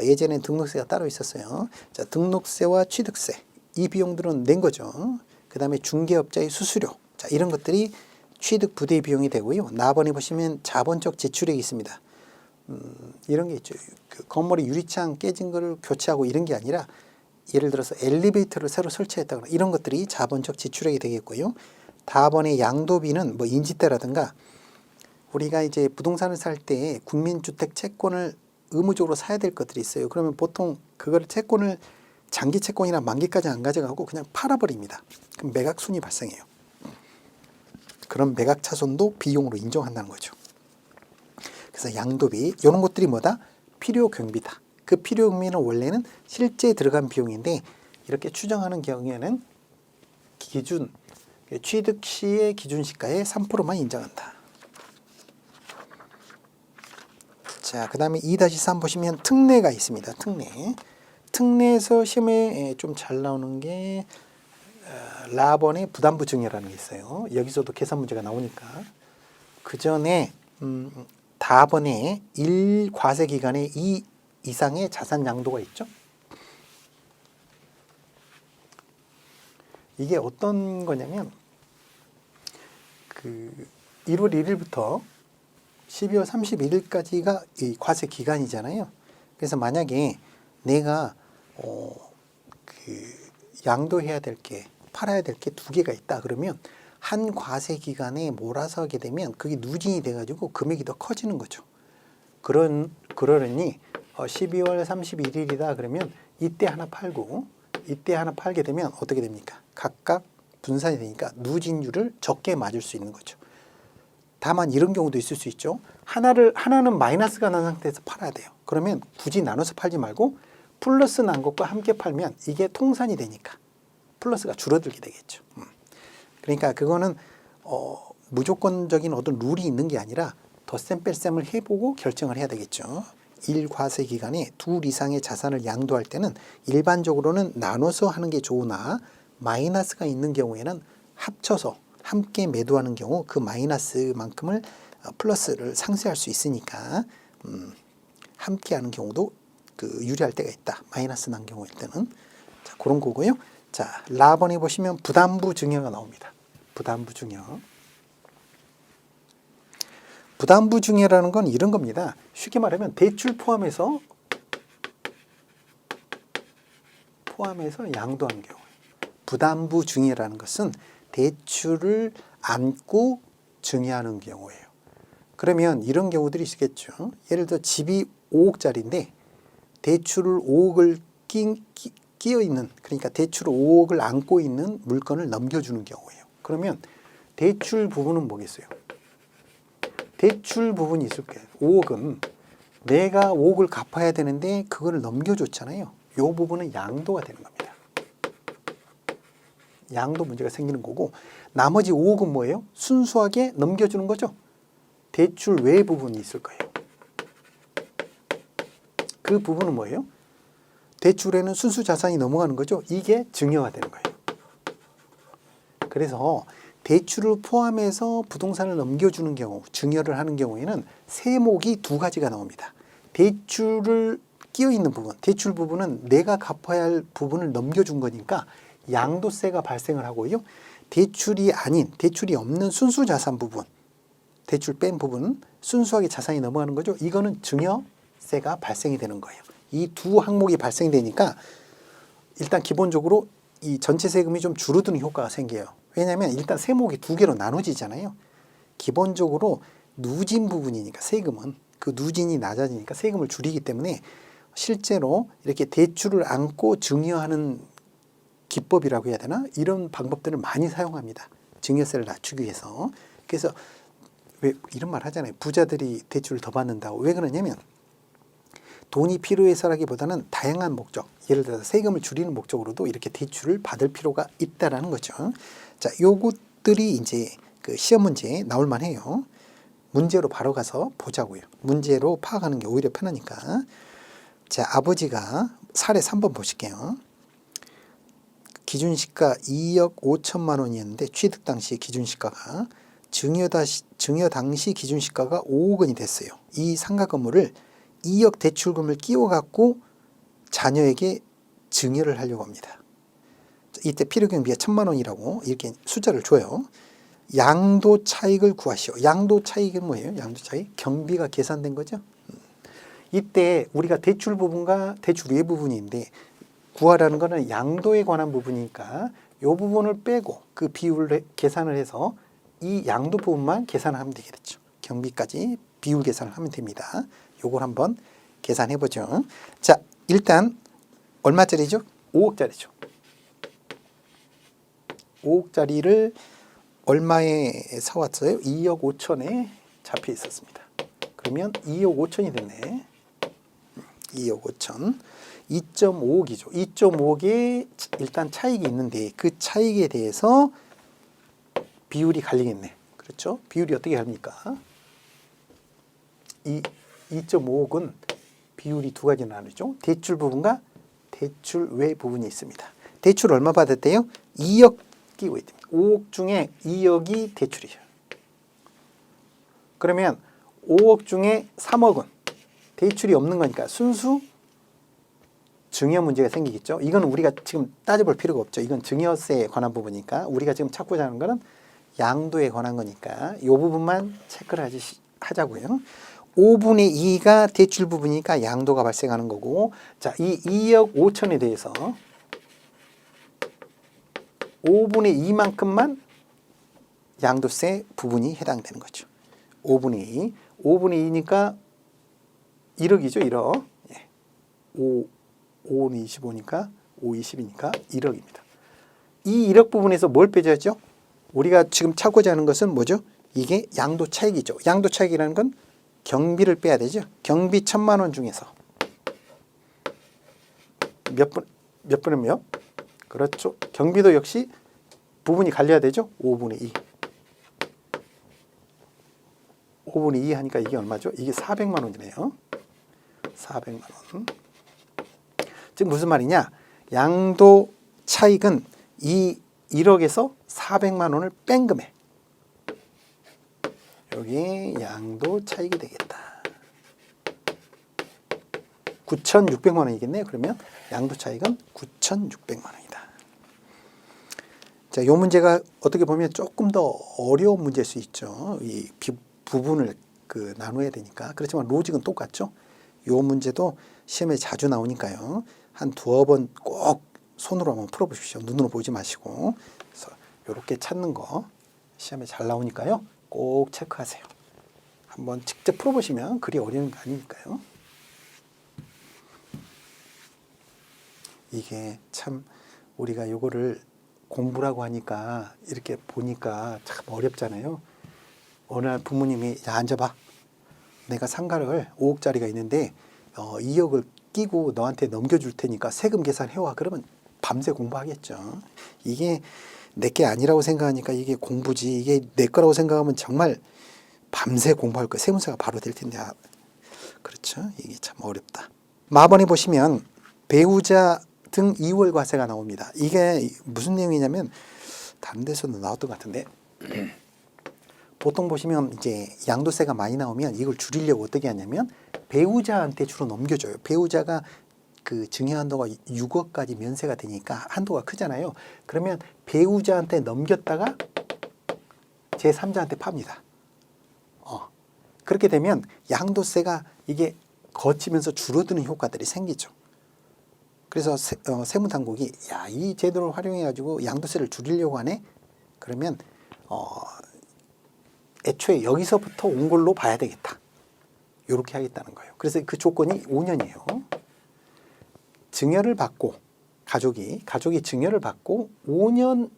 예전엔 등록세가 따로 있었어요. 자, 등록세와 취득세, 이 비용들은 낸 거죠. 그 다음에 중개업자의 수수료, 자, 이런 것들이 취득 부대 비용이 되고요. 나번에 보시면 자본적 지출액이 있습니다. 이런 게 있죠. 그 건물의 유리창 깨진 거를 교체하고 이런 게 아니라, 예를 들어서 엘리베이터를 새로 설치했다거나 이런 것들이 자본적 지출액이 되겠고요. 다번에 양도비는 뭐 인지대라든가, 우리가 이제 부동산을 살 때 국민주택 채권을 의무적으로 사야 될 것들이 있어요. 그러면 보통 그걸 채권을 장기 채권이나 만기까지 안 가져가고 그냥 팔아버립니다. 그럼 매각순이 발생해요. 그런 매각 차손도 비용으로 인정한다는 거죠. 그래서 양도비, 이런 것들이 뭐다? 필요 경비다. 그 필요 경비는 원래는 실제 들어간 비용인데, 이렇게 추정하는 경우에는 기준, 취득 시의 기준 시가의 3%만 인정한다. 자, 그 다음에 2-3 보시면 특례가 있습니다. 특례에서 시험에 좀 잘 나오는 게 라번의 부담부 증여라는 게 있어요. 여기서도 계산 문제가 나오니까. 그 전에 다번에 1 과세 기간에 2 이상의 자산 양도가 있죠. 이게 어떤 거냐면, 그 1월 1일부터 12월 31일까지가 이 과세 기간이잖아요. 그래서 만약에 내가 그 양도해야 될 게, 팔아야 될 게 2개가 있다 그러면 한 과세 기간에 몰아서 하게 되면 그게 누진이 돼가지고 금액이 더 커지는 거죠. 그러니 12월 31일이다 그러면 이때 하나 팔고 이때 하나 팔게 되면 어떻게 됩니까? 각각 분산이 되니까 누진율을 적게 맞을 수 있는 거죠. 다만 이런 경우도 있을 수 있죠. 하나는 마이너스가 난 상태에서 팔아야 돼요. 그러면 굳이 나눠서 팔지 말고 플러스 난 것과 함께 팔면 이게 통산이 되니까 플러스가 줄어들게 되겠죠. 그러니까 그거는 무조건적인 어떤 룰이 있는 게 아니라 덧셈 뺄셈을 해보고 결정을 해야 되겠죠. 1과세 기간에 2 이상의 자산을 양도할 때는 일반적으로는 나눠서 하는 게 좋으나, 마이너스가 있는 경우에는 합쳐서 함께 매도하는 경우 그 마이너스만큼을 플러스를 상쇄할 수 있으니까 함께 하는 경우도 그 유리할 때가 있다. 마이너스 난 경우일 때는. 자, 그런 거고요. 자, 라번에 보시면 부담부 증여가 나옵니다. 부담부 증여. 부담부 증여라는 건 이런 겁니다. 쉽게 말하면 대출 포함해서 양도하는 경우. 부담부 증여라는 것은 대출을 안고 증여하는 경우예요. 그러면 이런 경우들이 있겠죠. 예를 들어 집이 5억짜리인데 대출을 5억을 끼어 있는, 그러니까 대출 5억을 안고 있는 물건을 넘겨주는 경우예요. 그러면 대출 부분은 뭐겠어요? 대출 부분이 있을 거예요. 5억은 내가 5억을 갚아야 되는데 그거를 넘겨줬잖아요. 이 부분은 양도가 되는 겁니다. 양도 문제가 생기는 거고, 나머지 5억은 뭐예요? 순수하게 넘겨주는 거죠. 대출 외 부분이 있을 거예요. 그 부분은 뭐예요? 대출에는 순수 자산이 넘어가는 거죠. 이게 증여가 되는 거예요. 그래서 대출을 포함해서 부동산을 넘겨주는 경우, 증여를 하는 경우에는 세목이 2가지가 나옵니다. 대출을 끼어 있는 부분, 대출 부분은 내가 갚아야 할 부분을 넘겨준 거니까 양도세가 발생을 하고요. 대출이 아닌, 대출이 없는 순수 자산 부분, 대출 뺀 부분은 순수하게 자산이 넘어가는 거죠. 이거는 증여세가 발생이 되는 거예요. 이 2 항목이 발생되니까 일단 기본적으로 이 전체 세금이 좀 줄어드는 효과가 생겨요. 왜냐하면 일단 세목이 2개로 나눠지잖아요. 기본적으로 누진 부분이니까 세금은 그 누진이 낮아지니까 세금을 줄이기 때문에 실제로 이렇게 대출을 안고 증여하는 기법이라고 해야 되나? 이런 방법들을 많이 사용합니다. 증여세를 낮추기 위해서. 그래서 왜 이런 말 하잖아요. 부자들이 대출을 더 받는다고. 왜 그러냐면 돈이 필요해서라기보다는 다양한 목적, 예를 들어서 세금을 줄이는 목적으로도 이렇게 대출을 받을 필요가 있다라는 거죠. 자, 요것들이 이제 그 시험 문제에 나올 만해요. 문제로 바로 가서 보자고요. 문제로 파악하는 게 오히려 편하니까. 자, 아버지가 사례 3번 보실게요. 기준시가 2억 5천만 원이었는데 취득 당시 기준시가가 증여 당시 기준시가가 5억 원이 됐어요. 이 상가 건물을 2억 대출금을 끼워갖고 자녀에게 증여를 하려고 합니다. 이때 필요경비가 1,000만 원이라고 이렇게 숫자를 줘요. 양도 차익을 구하시오. 양도 차익은 뭐예요? 양도 차익? 경비가 계산된 거죠. 이때 우리가 대출 부분과 대출 외 부분인데 구하라는 거는 양도에 관한 부분이니까 이 부분을 빼고 그 비율을 계산을 해서 이 양도 부분만 계산을 하면 되겠죠. 경비까지 비율 계산을 하면 됩니다. 요걸 한번 계산해 보죠. 자, 일단 얼마짜리죠? 5억짜리죠. 5억짜리를 얼마에 사왔어요? 2억 5천에 잡혀 있었습니다. 그러면 2억 5천이 됐네. 2억 5천. 2.5억이죠. 2.5억에 일단 차익이 있는데 그 차익에 대해서 비율이 갈리겠네. 그렇죠? 비율이 어떻게 합니까? 이 2.5억은 비율이 두 가지 나누죠. 대출 부분과 대출 외 부분이 있습니다. 대출 얼마 받았대요? 2억 끼고 있답니다. 5억 중에 2억이 대출이죠. 그러면 5억 중에 3억은 대출이 없는 거니까 순수 증여 문제가 생기겠죠. 이건 우리가 지금 따져볼 필요가 없죠. 이건 증여세에 관한 부분이니까 우리가 지금 찾고자 하는 거는 양도에 관한 거니까 이 부분만 체크를 하자고요. 5분의 2가 대출 부분이니까 양도가 발생하는 거고, 자, 이 2억 5천에 대해서 5분의 2만큼만 양도세 부분이 해당되는 거죠. 5분의 2. 5분의 2니까 1억이죠, 1억. 예. 5는 25니까 5, 20이니까 1억입니다. 이 1억 부분에서 뭘 빼줘야죠? 우리가 지금 찾고자 하는 것은 뭐죠? 이게 양도 차익이죠. 양도 차익이라는 건 경비를 빼야 되죠. 경비 1,000만 원 중에서 몇 분의 몇? 그렇죠. 경비도 역시 부분이 갈려야 되죠. 5분의 2. 5분의 2 하니까 이게 얼마죠? 이게 400만 원이네요. 400만 원. 즉 무슨 말이냐? 양도 차익은 이 1억에서 400만 원을 뺀 금액. 여기 양도 차익이 되겠다. 9,600만 원이겠네요. 그러면 양도 차익은 9,600만 원이다. 자, 이 문제가 어떻게 보면 조금 더 어려운 문제일 수 있죠. 이 부분을 나눠야 되니까. 그렇지만 로직은 똑같죠. 이 문제도 시험에 자주 나오니까요. 한 두어 번 꼭 손으로 한번 풀어보십시오. 눈으로 보지 마시고. 그래서 이렇게 찾는 거 시험에 잘 나오니까요. 꼭 체크하세요. 한번 직접 풀어보시면 그리 어려운 거 아니니까요. 이게 참 우리가 요거를 공부라고 하니까 이렇게 보니까 참 어렵잖아요. 어느 날 부모님이 야 앉아봐. 내가 상가를 5억짜리가 있는데 2억을 끼고 너한테 넘겨줄 테니까 세금 계산해와. 그러면 밤새 공부하겠죠. 이게 내게 아니라고 생각하니까 이게 공부지. 이게 내 거라고 생각하면 정말 밤새 공부할 거예요. 세무사가 바로 될 텐데. 그렇죠. 이게 참 어렵다. 마번에 보시면 배우자 등 이월 과세가 나옵니다. 이게 무슨 내용이냐면 다른 데서도 나왔던 것 같은데 보통 보시면 이제 양도세가 많이 나오면 이걸 줄이려고 어떻게 하냐면 배우자한테 주로 넘겨줘요. 배우자가 그 증여 한도가 6억까지 면세가 되니까 한도가 크잖아요. 그러면 배우자한테 넘겼다가 제3자한테 팝니다. 그렇게 되면 양도세가 이게 거치면서 줄어드는 효과들이 생기죠. 그래서 세무당국이 야, 이 제도를 활용해 가지고 양도세를 줄이려고 하네. 그러면 애초에 여기서부터 온 걸로 봐야 되겠다. 이렇게 하겠다는 거예요. 그래서 그 조건이 5년이에요. 증여를 받고 가족이 증여를 받고 5년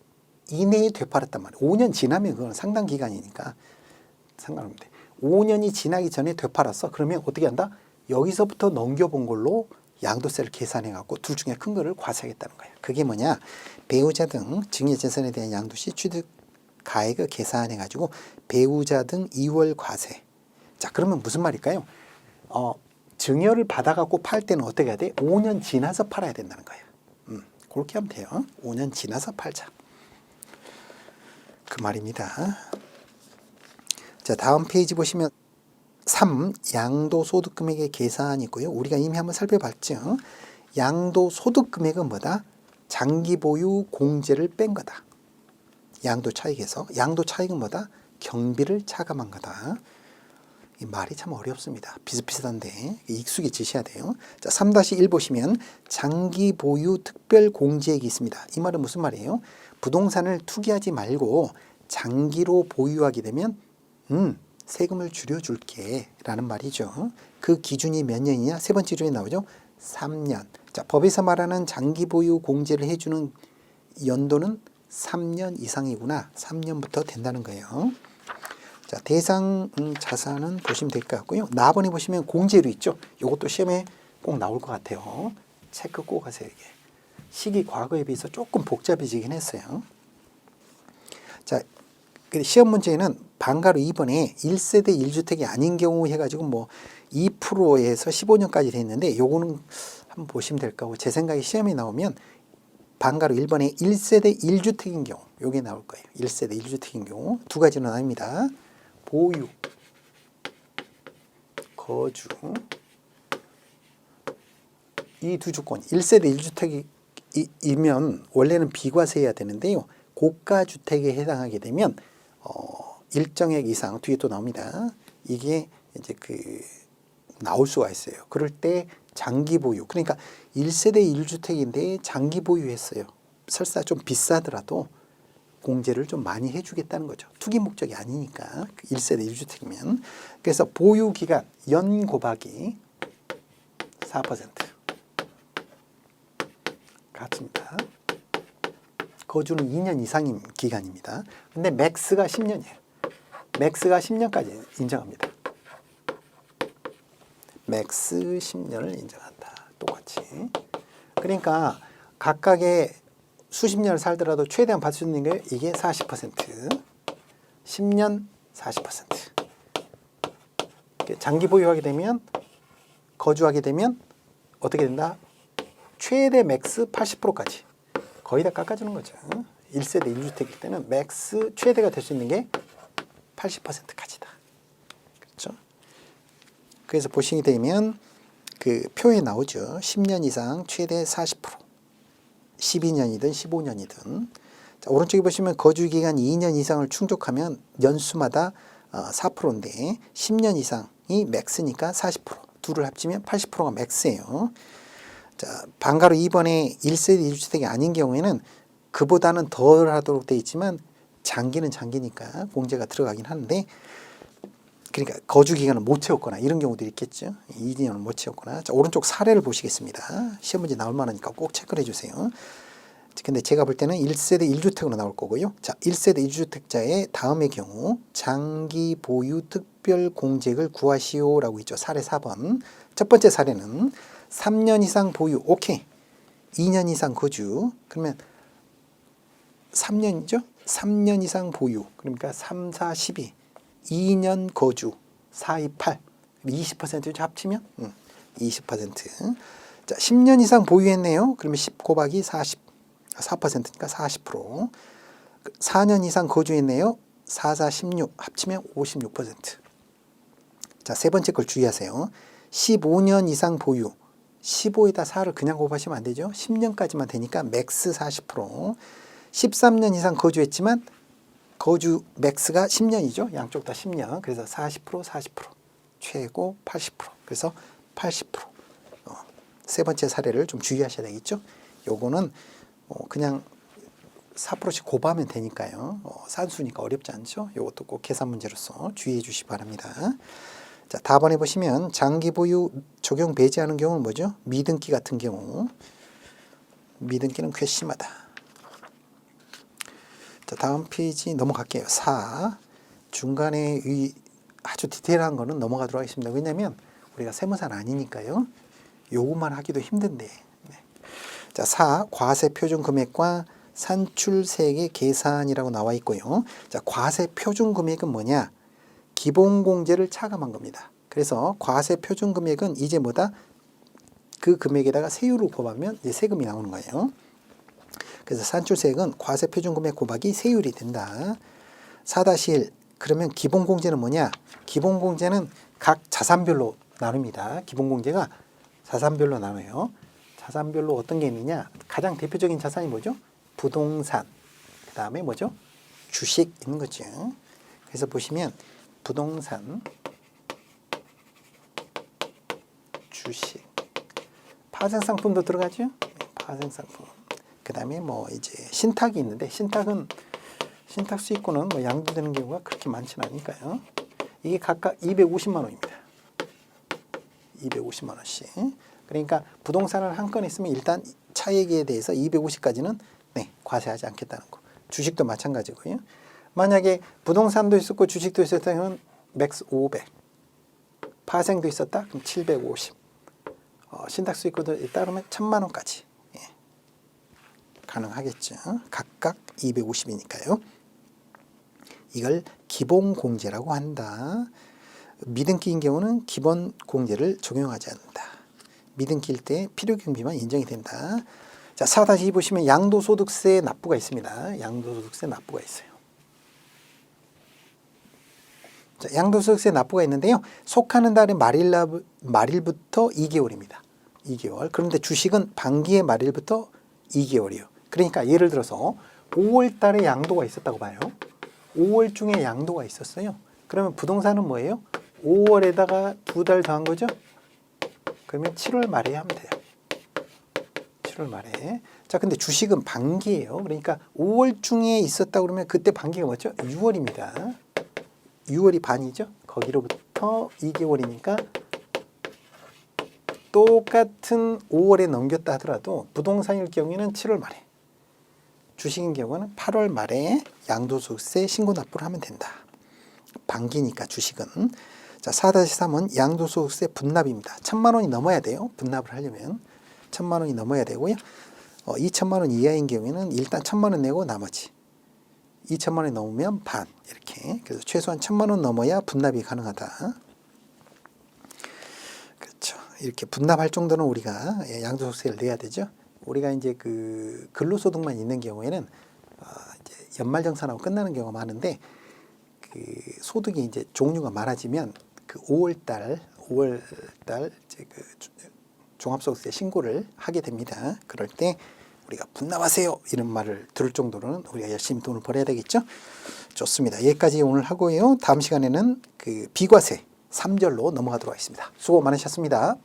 이내에 되팔았단 말이에요. 5년 지나면 그건 상당 기간이니까 상관없는데 5년이 지나기 전에 되팔았어. 그러면 어떻게 한다? 여기서부터 넘겨본 걸로 양도세를 계산해 갖고 둘 중에 큰 거를 과세하겠다는 거예요. 그게 뭐냐? 배우자 등 증여재산에 대한 양도시 취득 가액을 계산해 가지고 배우자 등 2월 과세. 자, 그러면 무슨 말일까요? 증여를 받아 갖고 팔 때는 어떻게 해야 돼? 5년 지나서 팔아야 된다는 거예요. 그렇게 하면 돼요. 5년 지나서 팔자. 그 말입니다. 자, 다음 페이지 보시면 3. 양도소득금액의 계산이 있고요. 우리가 이미 한번 살펴봤죠. 양도소득금액은 뭐다? 장기보유 공제를 뺀 거다. 양도차익에서. 양도차익은 뭐다? 경비를 차감한 거다. 이 말이 참 어렵습니다. 비슷비슷한데 익숙해지셔야 돼요. 자, 3-1 보시면 장기보유 특별공제액이 있습니다. 이 말은 무슨 말이에요? 부동산을 투기하지 말고 장기로 보유하게 되면 세금을 줄여줄게 라는 말이죠. 그 기준이 몇 년이냐? 세 번째 기준이 나오죠. 3년. 자, 법에서 말하는 장기 보유 공제를 해주는 연도는 3년 이상이구나. 3년부터 된다는 거예요. 자, 대상 자산은 보시면 될 것 같고요. 나번에 보시면 공제료 있죠. 이것도 시험에 꼭 나올 것 같아요. 체크 꼭 하세요. 이게 시기 과거에 비해서 조금 복잡해지긴 했어요. 자, 시험 문제는 방가로 2번에 1세대 1주택이 아닌 경우 해가지고 뭐 2%에서 15년까지 했는데 요거는 한번 보시면 될 거고, 제 생각에 시험이 나오면 방가로 1번에 1세대 1주택인 경우 요게 나올 거예요. 1세대 1주택인 경우 두 가지로 나옵니다. 보유, 거주, 이 두 조건. 1세대 1주택이면 원래는 비과세해야 되는데요. 고가주택에 해당하게 되면 일정액 이상 뒤에 또 나옵니다. 이게 이제 나올 수가 있어요. 그럴 때 장기 보유. 그러니까 1세대 1주택인데 장기 보유했어요. 설사 좀 비싸더라도 공제를 좀 많이 해주겠다는 거죠. 투기 목적이 아니니까 1세대 1주택이면. 그래서 보유 기간 연 곱하기 4% 같습니다. 거주는 2년 이상인 기간입니다. 근데 맥스가 10년이에요. 맥스가 10년까지 인정합니다. 맥스 10년을 인정한다. 똑같이. 그러니까 각각의 수십 년을 살더라도 최대한 받을 수 있는 게 이게 40%. 10년 40%. 장기 보유하게 되면, 거주하게 되면 어떻게 된다? 최대 맥스 80%까지. 거의 다 깎아주는 거죠. 1세대 1주택일 때는 맥스 최대가 될 수 있는 게 80%까지다. 그렇죠? 그래서 보시게 되면 그 표에 나오죠. 10년 이상 최대 40%. 12년이든 15년이든. 자, 오른쪽에 보시면 거주기간 2년 이상을 충족하면 연수마다 4%인데 10년 이상이 맥스니까 40%. 둘을 합치면 80%가 맥스예요. 자, 방가로 2번에 1세대 1주택이 아닌 경우에는 그보다는 덜 하도록 되어 있지만 장기는 장기니까 공제가 들어가긴 하는데, 그러니까 거주 기간을 못 채웠거나 이런 경우도 있겠죠. 2년을 못 채웠거나. 자, 오른쪽 사례를 보시겠습니다. 시험 문제 나올 만하니까 꼭 체크를 해주세요. 근데 제가 볼 때는 1세대 1주택으로 나올 거고요. 자, 1세대 1주택자의 다음의 경우 장기 보유 특별 공제액을 구하시오라고 있죠. 사례 4번. 첫 번째 사례는 3년 이상 보유, 오케이. 2년 이상 거주. 그러면 3년이죠? 3년 이상 보유. 그러니까 3, 4, 12. 2년 거주. 4, 2, 8. 20% 합치면 20%. 자, 10년 이상 보유했네요. 그러면 10 곱하기 40. 4%니까 40%. 4년 이상 거주했네요. 4, 4, 16. 합치면 56%. 자, 세 번째 걸 주의하세요. 15년 이상 보유. 15에다 4를 그냥 곱하시면 안 되죠. 10년까지만 되니까 맥스 40%. 13년 이상 거주했지만 거주 맥스가 10년이죠. 양쪽 다 10년. 그래서 40%, 40%. 최고 80%. 그래서 80%. 세 번째 사례를 좀 주의하셔야 되겠죠. 요거는 그냥 4%씩 곱하면 되니까요. 산수니까 어렵지 않죠. 요것도 꼭 계산 문제로서 주의해 주시기 바랍니다. 자, 다번에 보시면 장기 보유 적용 배제하는 경우는 뭐죠? 미등기 같은 경우. 미등기는 괘씸하다. 자, 다음 페이지 넘어갈게요. 4. 중간에 이 아주 디테일한 거는 넘어가도록 하겠습니다. 왜냐하면 우리가 세무사는 아니니까요. 요것만 하기도 힘든데. 네. 자, 4. 과세 표준 금액과 산출세액의 계산이라고 나와 있고요. 자, 과세 표준 금액은 뭐냐? 기본 공제를 차감한 겁니다. 그래서 과세 표준 금액은 이제 뭐다? 그 금액에다가 세율을 곱하면 이제 세금이 나오는 거예요. 그래서 산출세액은 과세 표준 금액 곱하기 세율이 된다. 4-1 그러면 기본 공제는 뭐냐? 기본 공제는 각 자산별로 나눕니다. 기본 공제가 자산별로 나눠요. 자산별로 어떤 게 있느냐? 가장 대표적인 자산이 뭐죠? 부동산. 그 다음에 뭐죠? 주식 있는 거죠. 그래서 보시면 부동산, 주식, 파생상품도 들어가죠. 파생상품. 그 다음에 뭐 이제 신탁이 있는데 신탁은 신탁 수익권은 뭐 양도되는 경우가 그렇게 많지는 않으니까요. 이게 각각 250만 원입니다. 250만 원씩. 그러니까 부동산을 한 건 있으면 일단 차액에 대해서 250까지는 네, 과세하지 않겠다는 거. 주식도 마찬가지고요. 만약에 부동산도 있었고 주식도 있었다면 맥스 500. 파생도 있었다? 그럼 750. 신탁 수익권도 있다 그러면 1000만 원까지. 예. 가능하겠죠. 각각 250이니까요. 이걸 기본 공제라고 한다. 미등기인 경우는 기본 공제를 적용하지 않는다. 미등기일 때 필요경비만 인정이 된다. 자, 4-2 보시면 양도소득세 납부가 있습니다. 양도소득세 납부가 있어요. 자, 양도소득세 납부가 있는데요. 속하는 달의 말일부터 2개월입니다. 2개월. 그런데 주식은 반기의 말일부터 2개월이요. 그러니까 예를 들어서 5월 달에 양도가 있었다고 봐요. 5월 중에 양도가 있었어요. 그러면 부동산은 뭐예요? 5월에다가 2달 더한 거죠? 그러면 7월 말에 하면 돼요. 7월 말에. 자, 근데 주식은 반기예요. 그러니까 5월 중에 있었다 그러면 그때 반기가 뭐죠? 6월입니다. 6월이 반이죠. 거기로부터 2개월이니까 똑같은 5월에 넘겼다 하더라도 부동산일 경우에는 7월 말에, 주식인 경우는 8월 말에 양도소득세 신고 납부를 하면 된다. 반기니까 주식은. 자, 4-3은 양도소득세 분납입니다. 1000만 원이 넘어야 돼요. 분납을 하려면 1000만 원이 넘어야 되고요. 2000만 원 이하인 경우에는 일단 1000만 원 내고 나머지 2000만 원이 넘으면 반 이렇게. 그래서 최소한 1000만 원 넘어야 분납이 가능하다. 그렇죠. 이렇게 분납할 정도는 우리가 양도소득세를 내야 되죠. 우리가 이제 그 근로소득만 있는 경우에는 이제 연말정산하고 끝나는 경우가 많은데 그 소득이 이제 종류가 많아지면 그 5월달 이제 그 종합소득세 신고를 하게 됩니다. 그럴 때 우리가 분납하세요 이런 말을 들을 정도로는 우리가 열심히 돈을 벌어야 되겠죠. 좋습니다. 여기까지 오늘 하고요. 다음 시간에는 그 비과세 3절로 넘어가도록 하겠습니다. 수고 많으셨습니다.